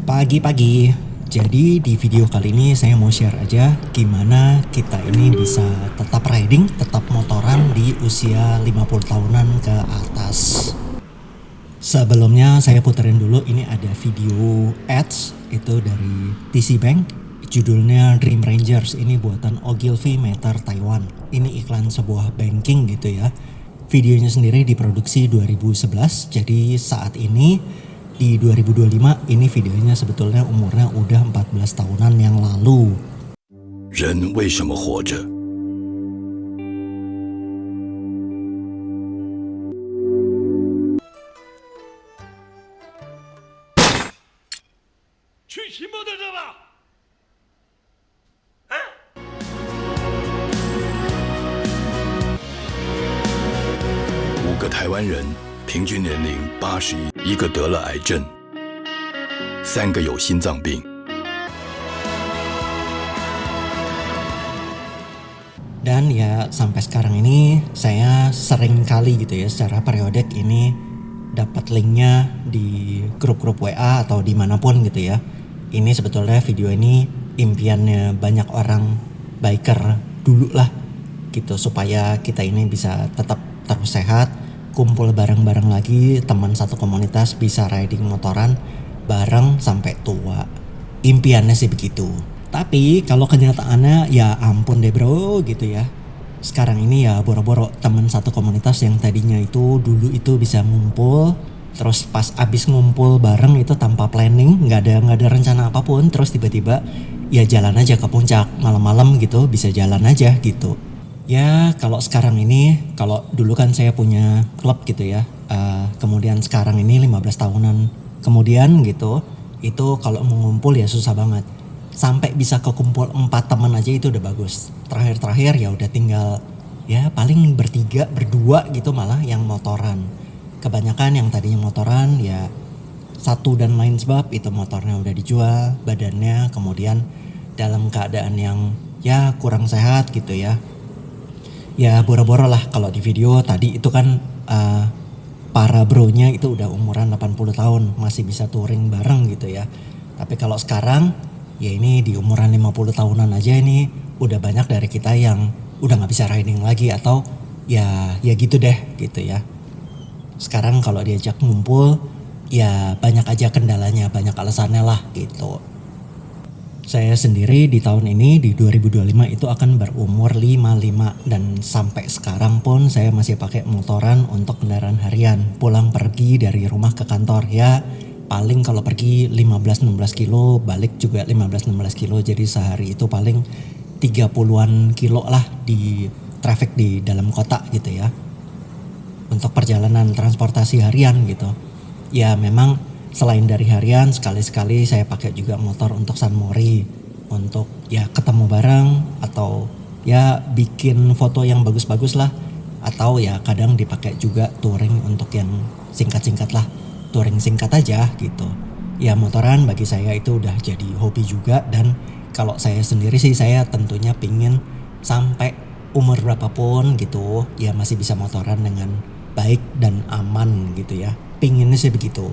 Pagi-pagi. Jadi di video kali ini saya mau share aja gimana kita ini bisa tetap riding, tetap motoran di usia 50 tahunan ke atas. Sebelumnya saya puterin dulu, ini ada video ads itu dari TC Bank. Judulnya Dream Rangers, ini buatan Ogilvy Matter Taiwan. Ini iklan sebuah banking gitu ya. Videonya sendiri diproduksi 2011, jadi saat ini di 2025 ini videonya sebetulnya umurnya udah 14 tahunan yang lalu. 人为什么活着？去骑摩托车吧！5个台湾人，平均年龄81，一个得了癌症，3个有心脏病。 Dan ya sampai sekarang ini saya sering kali gitu ya secara periodik ini dapat linknya di grup-grup WA atau dimanapun gitu ya. Ini sebetulnya video ini impiannya banyak orang biker dulu lah gitu, supaya kita ini bisa tetap terus sehat, kumpul bareng-bareng lagi, teman satu komunitas, bisa riding motoran bareng sampai tua. Impiannya sih begitu. Tapi kalau kenyataannya ya ampun deh bro gitu ya. Sekarang ini ya boro-boro teman satu komunitas yang tadinya itu dulu itu bisa ngumpul, terus pas abis ngumpul bareng itu tanpa planning, nggak ada rencana apapun, terus tiba-tiba ya jalan aja ke puncak malam-malam gitu, bisa jalan aja gitu. Ya kalau sekarang ini, kalau dulu kan saya punya klub gitu ya, kemudian sekarang ini 15 tahunan kemudian gitu, itu kalau mau ngumpul ya susah banget. Sampai bisa kekumpul 4 teman aja itu udah bagus. Terakhir ya udah tinggal ya paling bertiga, berdua gitu malah yang motoran. Kebanyakan yang tadinya motoran ya satu dan lain sebab itu motornya udah dijual, badannya kemudian dalam keadaan yang ya kurang sehat gitu ya. Ya boro-boro lah kalau di video tadi itu kan para bronya itu udah umuran 80 tahun masih bisa touring bareng gitu ya. Tapi kalau sekarang ya ini di umuran 50 tahunan aja ini udah banyak dari kita yang udah gak bisa riding lagi atau ya gitu deh gitu ya. Sekarang kalau diajak ngumpul ya banyak aja kendalanya, banyak alasannya lah gitu. Saya sendiri di tahun ini di 2025 itu akan berumur 55 dan sampai sekarang pun saya masih pakai motoran untuk kendaraan harian, pulang pergi dari rumah ke kantor ya. Paling kalau pergi 15-16 kilo, balik juga 15-16 kilo. Jadi sehari itu paling 30-an kilo lah di traffic di dalam kota gitu ya. Untuk perjalanan transportasi harian gitu. Ya memang selain dari harian, sekali-sekali saya pakai juga motor untuk San Mori. Untuk ya ketemu bareng atau ya bikin foto yang bagus-bagus lah. Atau ya kadang dipakai juga touring untuk yang singkat-singkat lah. Touring singkat aja gitu. Ya motoran bagi saya itu udah jadi hobi juga, dan kalau saya sendiri sih saya tentunya pingin sampai umur berapapun gitu ya masih bisa motoran dengan baik dan aman gitu ya. Pinginnya sih begitu.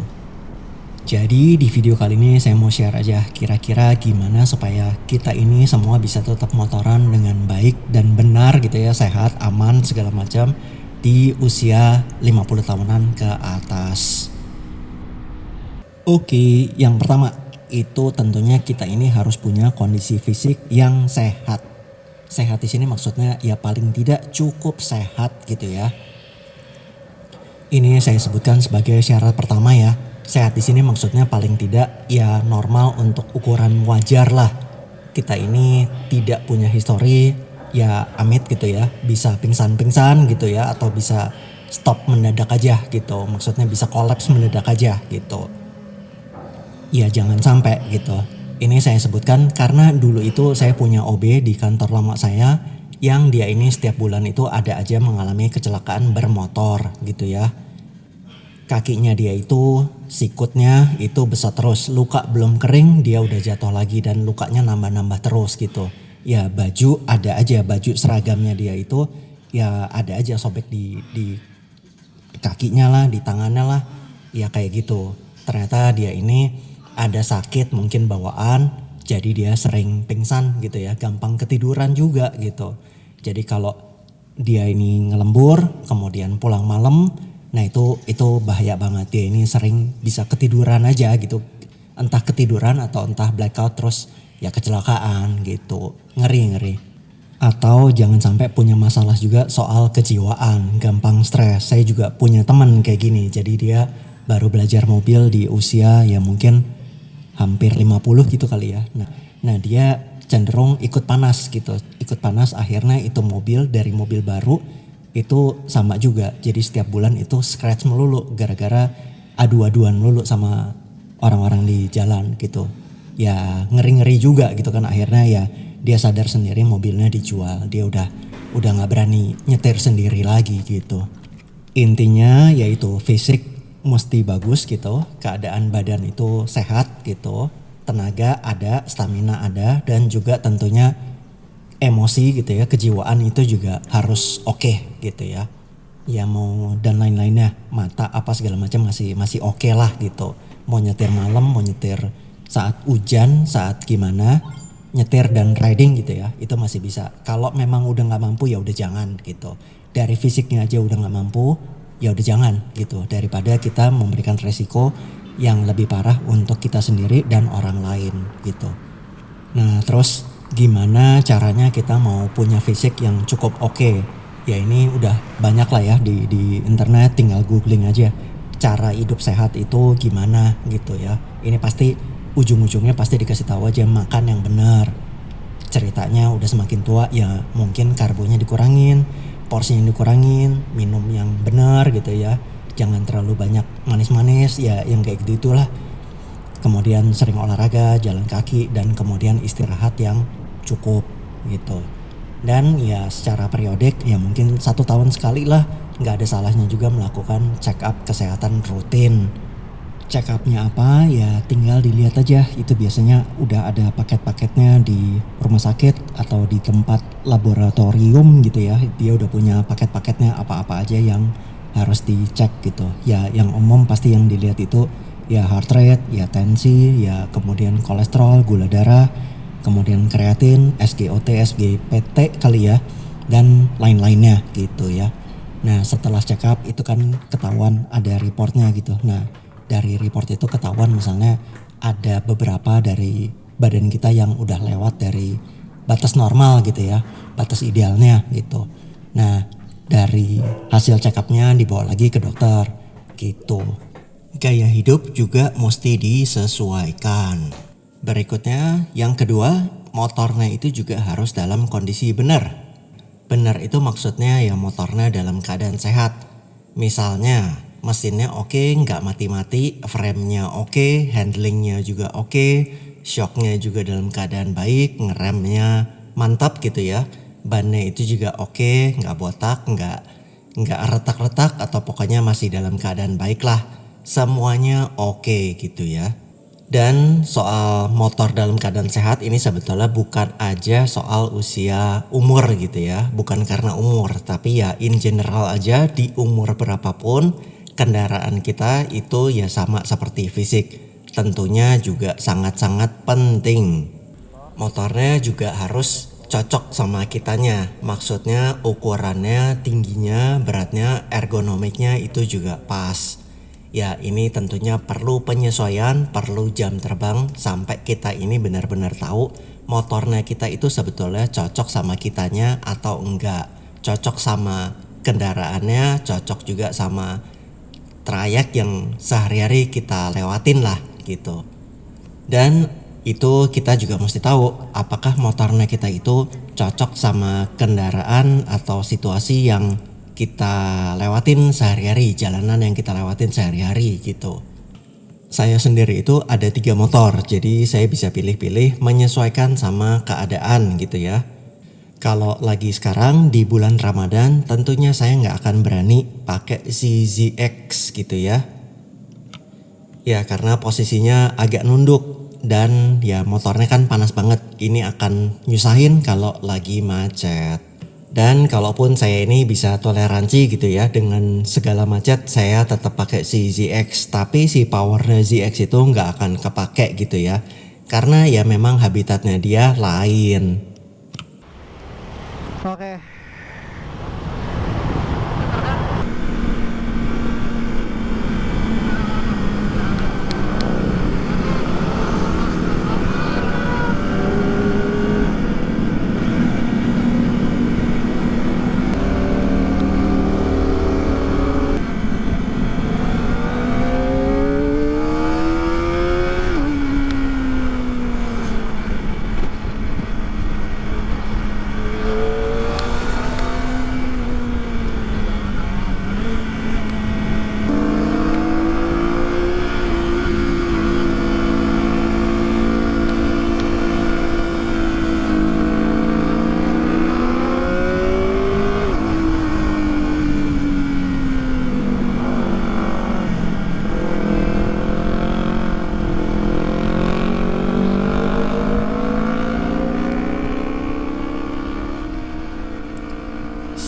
Jadi di video kali ini saya mau share aja kira-kira gimana supaya kita ini semua bisa tetap motoran dengan baik dan benar gitu ya, sehat, aman segala macam di usia 50 tahunan ke atas. Oke, yang pertama itu tentunya kita ini harus punya kondisi fisik yang sehat. Sehat di sini maksudnya ya paling tidak cukup sehat gitu ya. Ini saya sebutkan sebagai syarat pertama ya. Sehat di sini maksudnya paling tidak ya normal untuk ukuran wajar lah. Kita ini tidak punya histori ya amit gitu ya. Bisa pingsan-pingsan gitu ya, atau bisa stop mendadak aja gitu. Maksudnya bisa kolaps mendadak aja gitu. Ya jangan sampai gitu. Ini saya sebutkan karena dulu itu saya punya OB di kantor lama saya yang dia ini setiap bulan itu ada aja mengalami kecelakaan bermotor gitu ya. Kakinya dia itu, sikutnya itu besar terus, luka belum kering dia udah jatuh lagi dan lukanya nambah-nambah terus gitu. Ya baju ada aja, baju seragamnya dia itu ya ada aja sobek di kakinya lah, di tangannya lah, ya kayak gitu. Ternyata dia ini ada sakit mungkin bawaan, jadi dia sering pingsan gitu ya, gampang ketiduran juga gitu. Jadi kalau dia ini ngelembur kemudian pulang malam, nah itu bahaya banget. Dia ini sering bisa ketiduran aja gitu, entah ketiduran atau entah blackout terus ya kecelakaan gitu, ngeri. Atau jangan sampai punya masalah juga soal kejiwaan, gampang stres. Saya juga punya teman kayak gini, jadi dia baru belajar mobil di usia ya mungkin hampir 50 gitu kali ya. Nah dia cenderung ikut panas gitu, akhirnya itu mobil dari mobil baru itu sama juga. Jadi setiap bulan itu scratch melulu gara-gara adu-aduan melulu sama orang-orang di jalan gitu. Ya ngeri-ngeri juga gitu kan, akhirnya ya dia sadar sendiri mobilnya dijual. Dia udah nggak berani nyetir sendiri lagi gitu. Intinya yaitu fisik mesti bagus gitu, keadaan badan itu sehat gitu, tenaga ada, stamina ada, dan juga tentunya emosi gitu ya, kejiwaan itu juga harus oke gitu ya. Ya mau dan lain-lainnya, mata apa segala macam masih oke lah gitu. Mau nyetir malam, mau nyetir saat hujan, saat gimana, nyetir dan riding gitu ya, itu masih bisa. Kalau memang udah nggak mampu ya udah jangan gitu. Dari fisiknya aja udah nggak mampu, ya udah jangan gitu. Daripada kita memberikan resiko yang lebih parah untuk kita sendiri dan orang lain gitu. Nah terus gimana caranya kita mau punya fisik yang cukup oke? Ya ini udah banyak lah ya di internet, tinggal googling aja cara hidup sehat itu gimana gitu ya. Ini pasti ujung-ujungnya pasti dikasih tahu aja makan yang benar. Ceritanya udah semakin tua ya mungkin karbonya dikurangin, porsinya dikurangin, minum yang benar gitu ya. Jangan terlalu banyak manis-manis ya, yang kayak gitu itulah. Kemudian sering olahraga, jalan kaki, dan kemudian istirahat yang cukup gitu. Dan ya secara periodik ya mungkin 1 tahun sekali lah, nggak ada salahnya juga melakukan check up kesehatan rutin. Check upnya apa ya tinggal dilihat aja, itu biasanya udah ada paket-paketnya di rumah sakit atau di tempat laboratorium gitu ya. Dia udah punya paket-paketnya apa-apa aja yang harus dicek gitu. Ya yang umum pasti yang dilihat itu ya heart rate, ya tensi, ya kemudian kolesterol, gula darah, kemudian kreatin, SGOT, SGPT kali ya, dan lain-lainnya gitu ya. Nah setelah check up itu kan ketahuan ada reportnya gitu. Nah dari report itu ketahuan misalnya ada beberapa dari badan kita yang udah lewat dari batas normal gitu ya, batas idealnya gitu. Nah dari hasil check upnya dibawa lagi ke dokter gitu. Gaya hidup juga mesti disesuaikan. Berikutnya yang kedua, motornya itu juga harus dalam kondisi benar. Benar itu maksudnya ya motornya dalam keadaan sehat. Misalnya mesinnya oke, nggak mati-mati, framenya oke, handlingnya juga oke, shocknya juga dalam keadaan baik, ngeremnya mantap gitu ya. Bannya itu juga oke, nggak botak, nggak retak-retak, atau pokoknya masih dalam keadaan baik lah. Semuanya oke gitu ya. Dan soal motor dalam keadaan sehat ini sebetulnya bukan aja soal usia umur gitu ya. Bukan karena umur, tapi ya in general aja di umur berapapun kendaraan kita itu ya sama seperti fisik. Tentunya juga sangat-sangat penting. Motornya juga harus cocok sama kitanya. Maksudnya ukurannya, tingginya, beratnya, ergonomiknya itu juga pas. Ya ini tentunya perlu penyesuaian, perlu jam terbang sampai kita ini benar-benar tahu motornya kita itu sebetulnya cocok sama kitanya atau enggak. Cocok sama kendaraannya, cocok juga sama trayek yang sehari-hari kita lewatin lah gitu. Dan itu kita juga mesti tahu apakah motornya kita itu cocok sama kendaraan atau situasi yang kita lewatin sehari-hari, jalanan yang kita lewatin sehari-hari gitu. Saya sendiri itu ada 3 motor, jadi saya bisa pilih-pilih menyesuaikan sama keadaan gitu ya. Kalau lagi sekarang di bulan Ramadan tentunya saya nggak akan berani pakai CZX gitu ya. Ya karena posisinya agak nunduk dan ya motornya kan panas banget. Ini akan nyusahin kalau lagi macet. Dan kalaupun saya ini bisa toleransi gitu ya dengan segala macet, saya tetap pakai si ZX. Tapi si powernya ZX itu nggak akan kepake gitu ya. Karena ya memang habitatnya dia lain. Oke.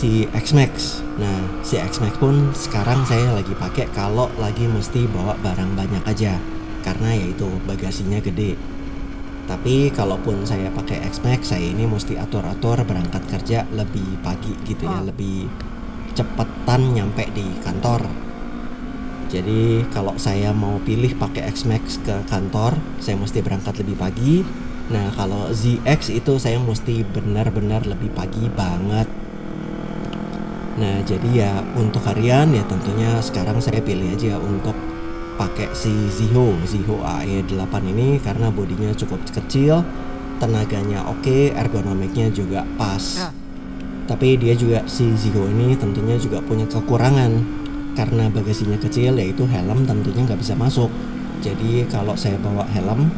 Si X-Max. Nah, si X-Max pun sekarang saya lagi pakai kalau lagi mesti bawa barang banyak aja. Karena yaitu bagasinya gede. Tapi kalaupun saya pakai X-Max, saya ini mesti atur-atur berangkat kerja lebih pagi gitu ya, lebih cepetan nyampe di kantor. Jadi kalau saya mau pilih pakai X-Max ke kantor, saya mesti berangkat lebih pagi. Nah, kalau ZX itu saya mesti benar-benar lebih pagi banget. Nah, jadi ya untuk harian ya tentunya sekarang saya pilih aja untuk pakai si Ziho AE8 ini karena bodinya cukup kecil, tenaganya oke, ergonomiknya juga pas. Tapi dia juga si Ziho ini tentunya juga punya kekurangan karena bagasinya kecil, yaitu helm tentunya nggak bisa masuk. Jadi kalau saya bawa helm,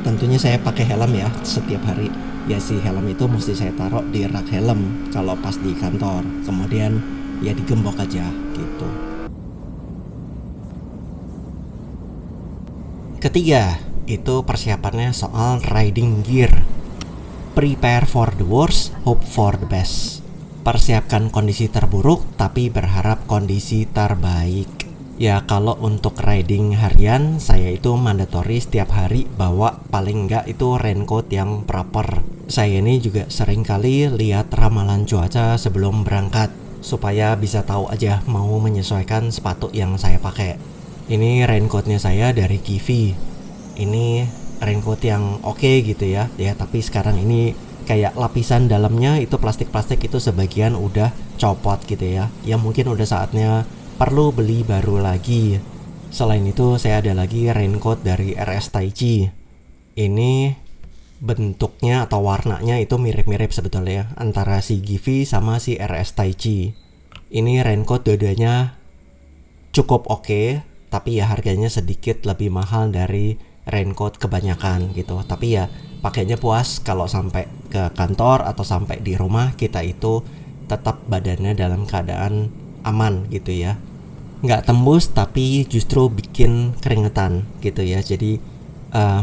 tentunya saya pakai helm ya setiap hari. Ya si helm itu mesti saya taruh di rak helm kalau pas di kantor. Kemudian ya digembok aja gitu. Ketiga, itu persiapannya soal riding gear. Prepare for the worst, hope for the best. Persiapkan kondisi terburuk tapi berharap kondisi terbaik. Ya kalau untuk riding harian, saya itu mandatory setiap hari bawa paling enggak itu raincoat yang proper. Saya ini juga sering kali lihat ramalan cuaca sebelum berangkat supaya bisa tahu aja mau menyesuaikan sepatu yang saya pakai. Ini raincoatnya saya dari Kiwi. Ini raincoat yang oke gitu ya. Ya tapi sekarang ini kayak lapisan dalamnya itu plastik-plastik itu sebagian udah copot gitu ya. Ya mungkin udah saatnya perlu beli baru lagi. Selain itu saya ada lagi raincoat dari RS Taichi. Ini bentuknya atau warnanya itu mirip-mirip sebetulnya antara si Givi sama si RS Taichi. Ini raincoat dua-duanya cukup oke, tapi ya harganya sedikit lebih mahal dari raincoat kebanyakan gitu. Tapi ya pakainya puas kalau sampai ke kantor atau sampai di rumah kita itu tetap badannya dalam keadaan aman gitu ya. Nggak tembus tapi justru bikin keringetan gitu ya. Jadi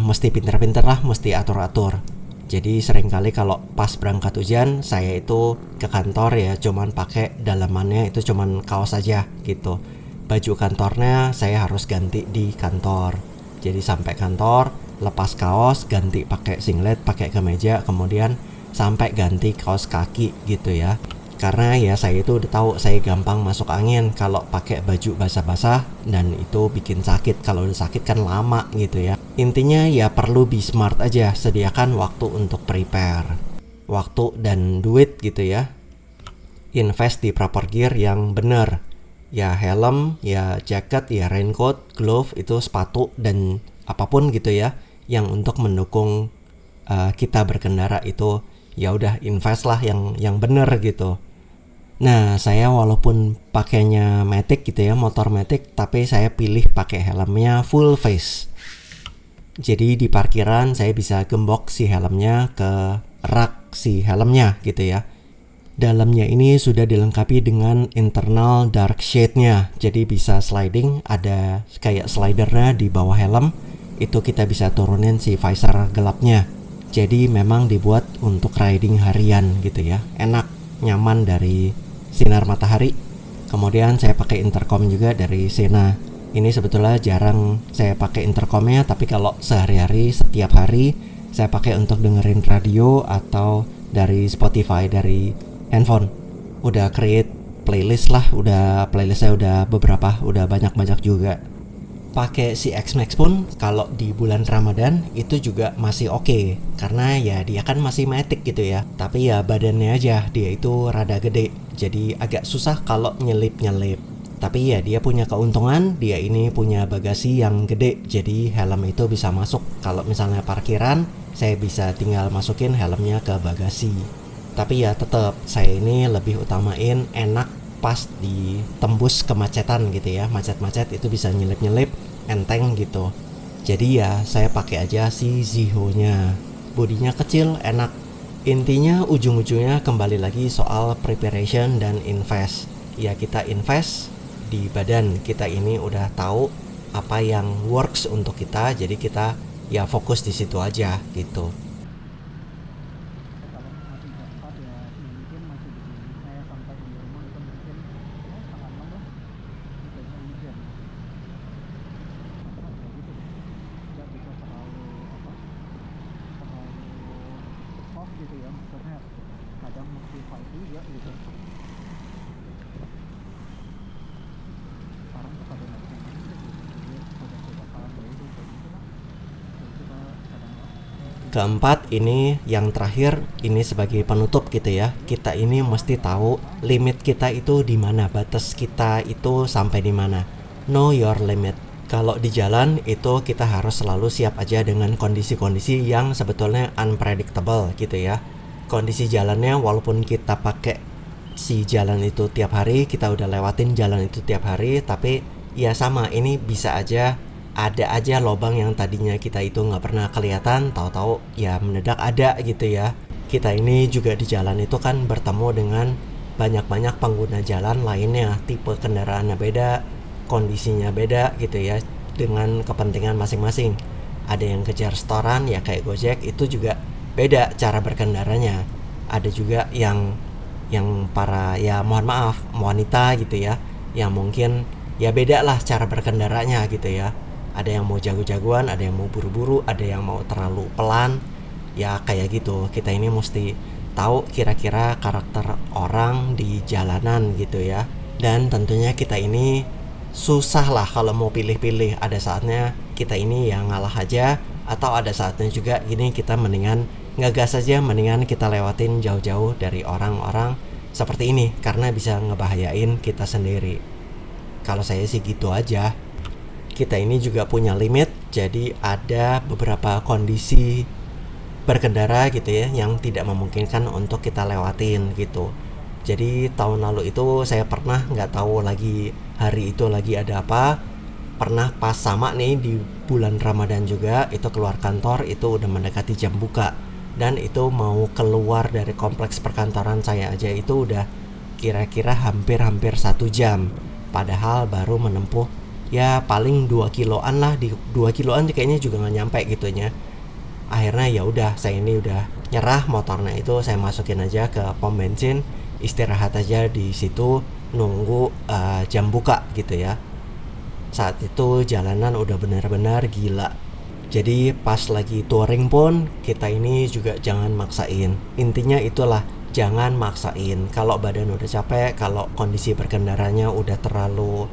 mesti pinter-pinter lah, mesti atur-atur. Jadi seringkali kalau pas berangkat hujan, saya itu ke kantor ya cuman pakai dalamannya itu cuman kaos aja gitu. Baju kantornya saya harus ganti di kantor. Jadi sampai kantor, lepas kaos, ganti pakai singlet, pakai kemeja, kemudian sampai ganti kaos kaki gitu ya. Karena ya saya itu udah tahu saya gampang masuk angin kalau pakai baju basah-basah dan itu bikin sakit. Kalau udah sakit kan lama gitu ya. Intinya ya perlu be smart aja, sediakan waktu untuk prepare. Waktu dan duit gitu ya. Invest di proper gear yang benar. Ya helm, ya jaket, ya raincoat, glove, itu sepatu dan apapun gitu ya yang untuk mendukung kita berkendara itu ya udah invest lah yang benar gitu. Nah, saya walaupun pakainya Matic gitu ya, motor Matic, tapi saya pilih pakai helmnya full face. Jadi di parkiran saya bisa gembok si helmnya ke rak si helmnya gitu ya. Dalamnya ini sudah dilengkapi dengan internal dark shade-nya. Jadi bisa sliding, ada kayak slidernya di bawah helm. Itu kita bisa turunin si visor gelapnya. Jadi memang dibuat untuk riding harian gitu ya. Enak. nyaman dari sinar matahari. Kemudian saya pakai intercom juga dari Sena. Ini sebetulnya jarang saya pakai intercomnya, tapi kalau sehari-hari, setiap hari saya pakai untuk dengerin radio atau dari Spotify, dari handphone. Udah create playlist lah, playlist saya udah beberapa, udah banyak juga. Pakai si X-Max pun kalau di bulan Ramadan itu juga masih oke, karena ya dia kan masih Matic gitu ya, tapi ya badannya aja dia itu rada gede, jadi agak susah kalau nyelip. Tapi ya dia punya keuntungan, dia ini punya bagasi yang gede, jadi helm itu bisa masuk. Kalau misalnya parkiran, saya bisa tinggal masukin helmnya ke bagasi. Tapi ya tetap saya ini lebih utamain enak pas ditembus kemacetan gitu ya. Macet-macet itu bisa nyelip-nyelip, enteng gitu. Jadi ya saya pakai aja si Ziho-nya. Bodinya kecil, enak. Intinya ujung-ujungnya kembali lagi soal preparation dan invest. Ya kita invest di badan kita ini, udah tahu apa yang works untuk kita, jadi kita ya fokus di situ aja gitu. Keempat, ini yang terakhir, ini sebagai penutup gitu ya. Kita ini mesti tahu limit kita itu di mana, batas kita itu sampai di mana. Know your limit. Kalau di jalan itu kita harus selalu siap aja dengan kondisi-kondisi yang sebetulnya unpredictable gitu ya. Kondisi jalannya walaupun kita pakai si jalan itu tiap hari, kita udah lewatin jalan itu tiap hari, tapi ya sama, ini bisa aja ada aja lubang yang tadinya kita itu nggak pernah kelihatan, tahu-tahu ya mendadak ada gitu ya. Kita ini juga di jalan itu kan bertemu dengan banyak pengguna jalan lainnya, tipe kendaraannya beda, kondisinya beda gitu ya, dengan kepentingan masing-masing. Ada yang kejar setoran ya kayak Gojek, itu juga beda cara berkendaranya. Ada juga yang para ya mohon maaf wanita gitu ya, yang mungkin ya beda lah cara berkendaranya gitu ya. Ada yang mau jago-jagoan, ada yang mau buru-buru, ada yang mau terlalu pelan. Ya kayak gitu, kita ini mesti tahu kira-kira karakter orang di jalanan gitu ya. Dan tentunya kita ini susah lah kalau mau pilih-pilih. Ada saatnya kita ini ya ngalah aja, atau ada saatnya juga gini kita mendingan ngegas aja, mendingan kita lewatin jauh-jauh dari orang-orang seperti ini, karena bisa ngebahayain kita sendiri. Kalau saya sih gitu aja. Kita ini juga punya limit, jadi ada beberapa kondisi berkendara gitu ya yang tidak memungkinkan untuk kita lewatin gitu. Jadi tahun lalu itu saya pernah nggak tahu lagi hari itu lagi ada apa, pernah pas sama nih di bulan Ramadan juga, itu keluar kantor itu udah mendekati jam buka, dan itu mau keluar dari kompleks perkantoran saya aja itu udah kira-kira hampir 1 jam, padahal baru menempuh ya paling 2 kiloan lah. Di 2 kiloan kayaknya juga nggak nyampe gitunya. Akhirnya ya udah, saya ini udah nyerah, motornya itu saya masukin aja ke pom bensin, istirahat aja di situ nunggu jam buka gitu ya. Saat itu jalanan udah benar-benar gila. Jadi pas lagi touring pun kita ini juga jangan maksain. Intinya itulah, jangan maksain. Kalau badan udah capek, kalau kondisi berkendaranya udah terlalu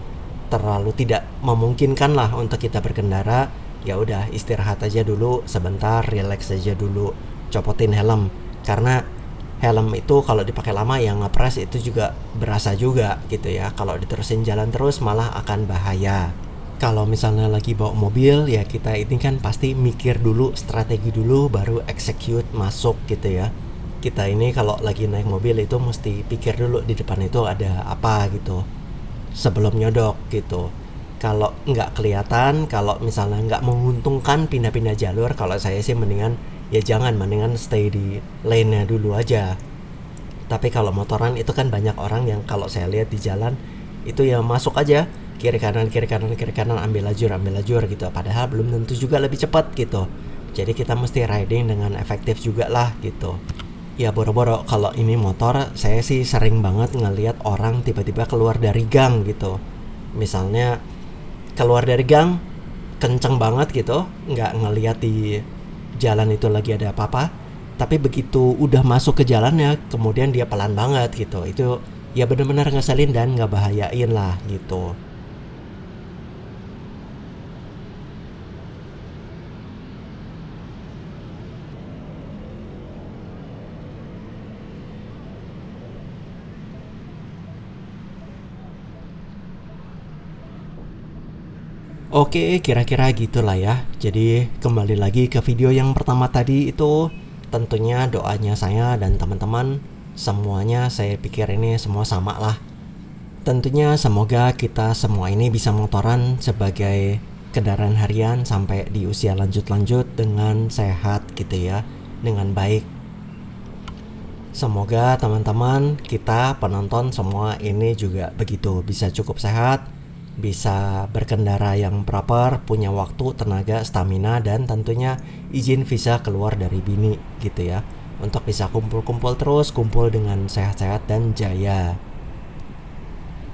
tidak memungkinkan lah untuk kita berkendara, ya udah istirahat aja dulu sebentar, relax aja dulu, copotin helm, karena helm itu kalau dipakai lama yang ngepres itu juga berasa juga gitu ya. Kalau diterusin jalan terus malah akan bahaya. Kalau misalnya lagi bawa mobil ya kita ini kan pasti mikir dulu, strategi dulu, baru execute masuk gitu ya. Kita ini kalau lagi naik mobil itu mesti pikir dulu di depan itu ada apa gitu sebelum nyodok gitu. Kalau nggak kelihatan, kalau misalnya nggak menguntungkan pindah-pindah jalur, kalau saya sih mendingan stay di lane-nya dulu aja. Tapi kalau motoran itu kan banyak orang yang kalau saya lihat di jalan itu ya masuk aja kiri kanan, ambil lajur gitu, padahal belum tentu juga lebih cepat gitu. Jadi kita mesti riding dengan efektif juga lah gitu. Ya boro-boro kalau ini motor, saya sih sering banget ngelihat orang tiba-tiba keluar dari gang gitu. Misalnya keluar dari gang kenceng banget gitu, nggak ngelihat di jalan itu lagi ada apa-apa. Tapi begitu udah masuk ke jalannya, kemudian dia pelan banget gitu. Itu ya benar-benar ngeselin dan nggak bahayain lah gitu. Oke, kira-kira gitulah ya. Jadi kembali lagi ke video yang pertama tadi itu, tentunya doanya saya dan teman-teman semuanya saya pikir ini semua sama lah. Tentunya semoga kita semua ini bisa motoran sebagai kendaraan harian sampai di usia lanjut-lanjut dengan sehat gitu ya, dengan baik. Semoga teman-teman kita penonton semua ini juga begitu, bisa cukup sehat, bisa berkendara yang proper, punya waktu, tenaga, stamina, dan tentunya izin visa keluar dari Bini gitu ya, untuk bisa kumpul-kumpul terus, kumpul dengan sehat-sehat dan jaya.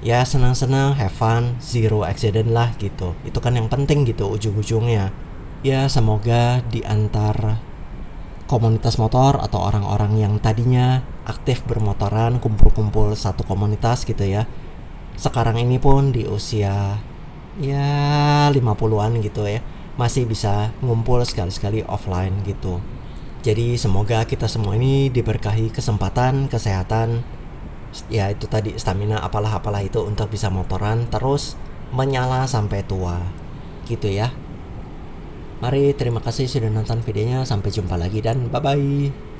Ya senang-senang, have fun, zero accident lah gitu. Itu kan yang penting gitu ujung-ujungnya. Ya semoga di antar komunitas motor atau orang-orang yang tadinya aktif bermotoran kumpul-kumpul satu komunitas gitu ya, sekarang ini pun di usia ya 50-an gitu ya, masih bisa ngumpul sekali-sekali offline gitu. Jadi semoga kita semua ini diberkahi kesempatan, kesehatan, ya itu tadi stamina apalah-apalah itu untuk bisa motoran terus menyala sampai tua gitu ya. Mari terima kasih sudah nonton videonya, sampai jumpa lagi dan bye-bye.